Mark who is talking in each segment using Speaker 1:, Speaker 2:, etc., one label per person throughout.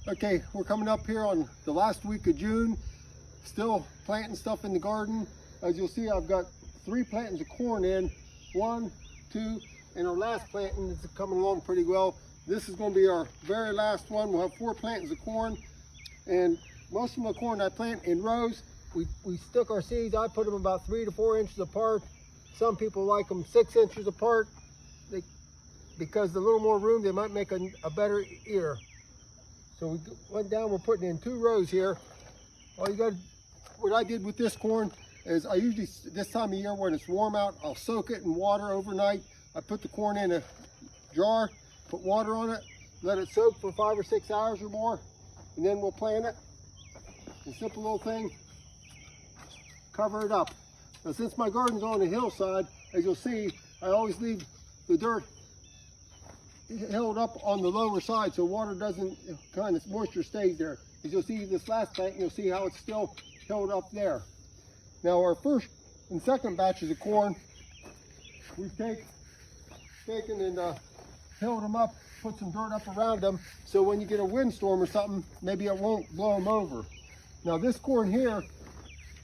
Speaker 1: Okay, we're coming up here on the last week of June, still planting stuff in the garden. As you'll see, I've got 3 plantings of corn in, 1, 2, and our last planting is coming along pretty well. This is going to be our very last one. We'll have 4 plantings of corn, and most of my corn I plant in rows. We stick our seeds. I put them about 3 to 4 inches apart. Some people like them 6 inches apart because the little more room, they might make a better ear. So we went down, we're putting in 2 rows here. All you got, what I did with this corn is I usually, this time of year when it's warm out, I'll soak it in water overnight. I put the corn in a jar, put water on it, let it soak for 5 or 6 hours or more, and then we'll plant it. A simple little thing, cover it up. Now since my garden's on the hillside, as you'll see, I always leave the dirt held up on the lower side so water doesn't, kind of moisture stays there. As you'll see this last plant, you'll see how it's still held up there. Now our first and second batches of corn, we've taken and held them up, put some dirt up around them, so when you get a windstorm or something, maybe it won't blow them over. Now this corn here,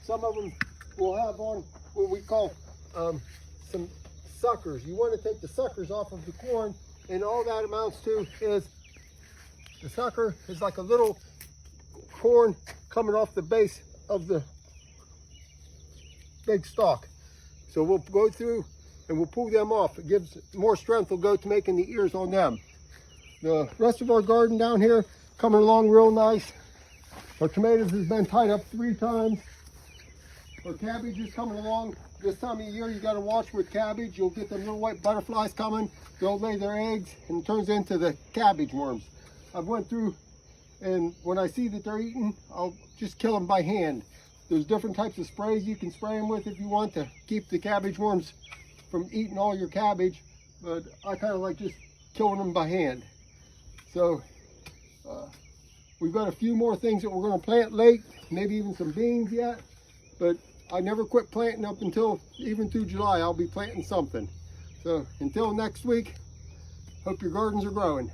Speaker 1: some of them will have on what we call some suckers. You want to take the suckers off of the corn, and all that amounts to is the sucker is like a little corn coming off the base of the big stalk. So we'll go through and we'll pull them off. It gives more strength, will go to making the ears on them. The rest of our garden down here coming along real nice. Our tomatoes has been tied up 3 times. Our cabbage is coming along. This time of year, you got to watch with cabbage. You'll get them little white butterflies coming. They'll lay their eggs and it turns into the cabbage worms. I've went through, and when I see that they're eaten, I'll just kill them by hand. There's different types of sprays you can spray them with if you want to keep the cabbage worms from eating all your cabbage, but I kind of like just killing them by hand. So we've got a few more things that we're going to plant late, maybe even some beans yet, but I never quit planting up until even through July. I'll be planting something. So until next week, hope your gardens are growing.